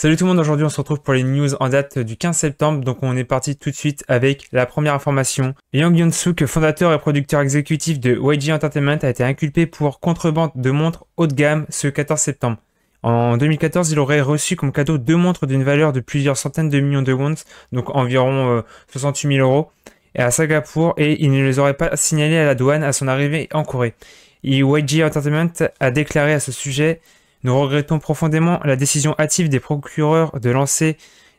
Salut tout le monde, aujourd'hui on se retrouve pour les news en date du 15 septembre, donc on est parti tout de suite avec la première information. Yang Hyun-suk, fondateur et producteur exécutif de YG Entertainment, a été inculpé pour contrebande de montres haut de gamme ce 14 septembre. En 2014, il aurait reçu comme cadeau 2 montres d'une valeur de plusieurs centaines de millions de wons, donc environ 68 000 euros, à Singapour, et il ne les aurait pas signalés à la douane à son arrivée en Corée. Et YG Entertainment a déclaré à ce sujet: nous regrettons profondément la décision hâtive des procureurs de lancer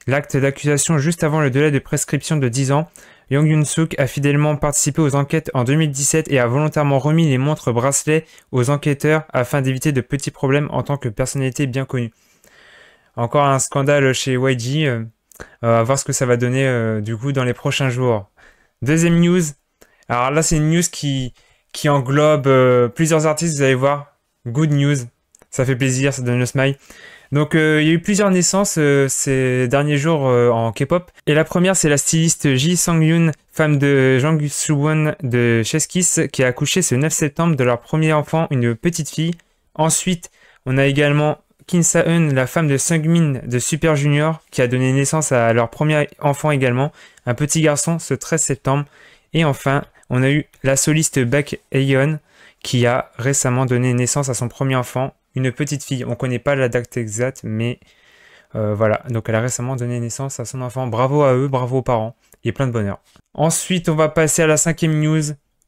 l'acte d'accusation juste avant le délai de prescription de 10 ans. Yang Hyun-suk a fidèlement participé aux enquêtes en 2017 et a volontairement remis les montres bracelets aux enquêteurs afin d'éviter de petits problèmes en tant que personnalité bien connue. Encore un scandale chez YG, à voir ce que ça va donner du coup dans les prochains jours. Deuxième news, alors là c'est une news qui englobe plusieurs artistes, vous allez voir, good news. Ça fait plaisir, ça donne le smile. Donc il y a eu plusieurs naissances ces derniers jours en K-pop. Et la première, c'est la styliste Ji Sang-yoon, femme de Jang Soo-won de Chess Kiss, qui a accouché ce 9 septembre de leur premier enfant, une petite fille. Ensuite, on a également Kim Sa-eun, la femme de Seungmin de Super Junior, qui a donné naissance à leur premier enfant également, un petit garçon, ce 13 septembre. Et enfin, on a eu la soliste Baek Hyeon, qui a récemment donné naissance à son premier enfant, une petite fille. On ne connaît pas la date exacte, mais voilà. Donc elle a récemment donné naissance à son enfant. Bravo à eux, bravo aux parents, et plein de bonheur. Ensuite, on va passer à la cinquième news.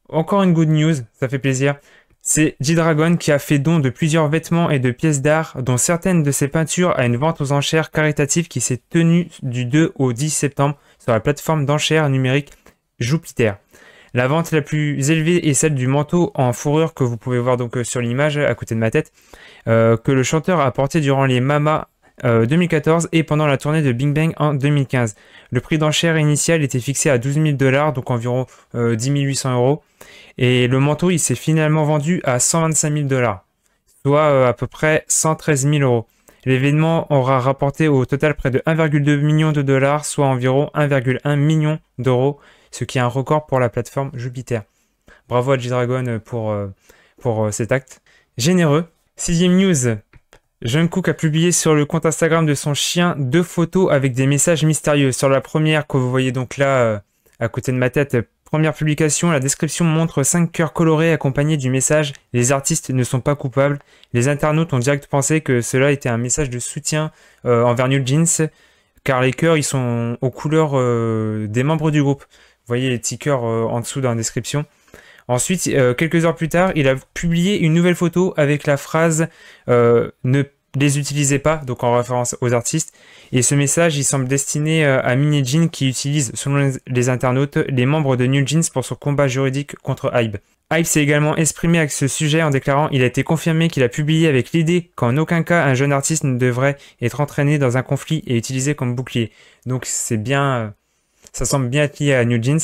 Encore une good news, ça fait plaisir. C'est G-Dragon qui a fait don de plusieurs vêtements et de pièces d'art, dont certaines de ses peintures, à une vente aux enchères caritative qui s'est tenue du 2 au 10 septembre sur la plateforme d'enchères numérique Jupiter. La vente la plus élevée est celle du manteau en fourrure que vous pouvez voir donc sur l'image à côté de ma tête, que le chanteur a porté durant les Mama 2014 et pendant la tournée de Big Bang en 2015. Le prix d'enchère initial était fixé à 12 000 $, donc environ 10 800 euros. Et le manteau, il s'est finalement vendu à 125 000 $, soit à peu près 113 000 euros. L'événement aura rapporté au total près de 1,2 million de dollars, soit environ 1,1 million d'euros, ce qui est un record pour la plateforme Jupiter. Bravo à G-Dragon pour cet acte généreux. Sixième news, Jungkook a publié sur le compte Instagram de son chien 2 photos avec des messages mystérieux. Sur la première que vous voyez donc là à côté de ma tête, première publication, la description montre 5 cœurs colorés accompagnés du message « Les artistes ne sont pas coupables ». Les internautes ont direct pensé que cela était un message de soutien envers New Jeans, car les cœurs ils sont aux couleurs des membres du groupe. Vous voyez les petits cœurs en dessous dans la description. Ensuite, quelques heures plus tard, il a publié une nouvelle photo avec la phrase ne les utilisez pas, donc en référence aux artistes. Et ce message, il semble destiné à Minnie Jean qui utilise, selon les internautes, les membres de New Jeans pour son combat juridique contre Hybe. Hybe s'est également exprimé avec ce sujet en déclarant: il a été confirmé qu'il a publié avec l'idée qu'en aucun cas un jeune artiste ne devrait être entraîné dans un conflit et utilisé comme bouclier. Donc c'est bien... ça semble bien être lié à New Jeans.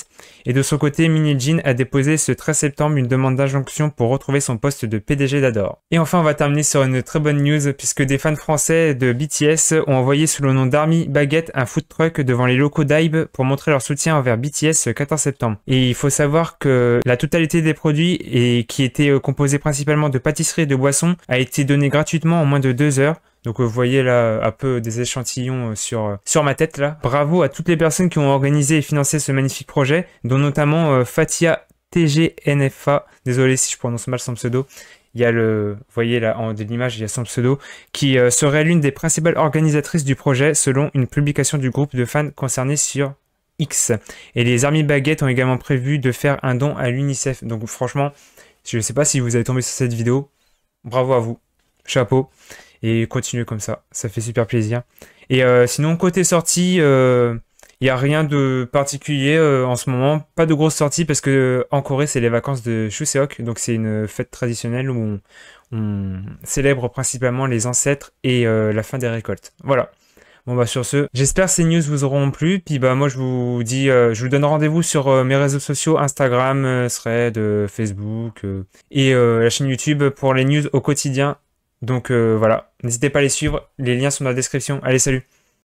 Et de son côté, Minnie Jean a déposé ce 13 septembre une demande d'injonction pour retrouver son poste de PDG d'Adore. Et enfin, on va terminer sur une très bonne news, puisque des fans français de BTS ont envoyé sous le nom d'Army Baguette un food truck devant les locaux d'Hybe pour montrer leur soutien envers BTS ce 14 septembre. Et il faut savoir que la totalité des produits, et qui étaient composés principalement de pâtisseries et de boissons, a été donnée gratuitement en moins de 2 heures. Donc vous voyez là un peu des échantillons sur ma tête là. Bravo à toutes les personnes qui ont organisé et financé ce magnifique projet, dont notamment Fatia TGNFA, désolé si je prononce mal son pseudo. Il y a vous voyez là en de l'image, il y a son pseudo, qui serait l'une des principales organisatrices du projet selon une publication du groupe de fans concernés sur X. Et les Army Baguettes ont également prévu de faire un don à l'UNICEF. Donc franchement, je ne sais pas si vous avez tombé sur cette vidéo, bravo à vous, chapeau. Et continuez comme ça fait super plaisir. Et sinon, côté sortie, il n'y a rien de particulier en ce moment. Pas de grosses sorties parce que en Corée, c'est les vacances de Chuseok. Donc c'est une fête traditionnelle où on célèbre principalement les ancêtres et la fin des récoltes. Voilà. Bon bah sur ce, j'espère que ces news vous auront plu. Puis bah moi je vous dis, je vous donne rendez-vous sur mes réseaux sociaux, Instagram, Thread, Facebook et la chaîne YouTube pour les news au quotidien. Donc voilà, n'hésitez pas à les suivre, les liens sont dans la description. Allez, salut!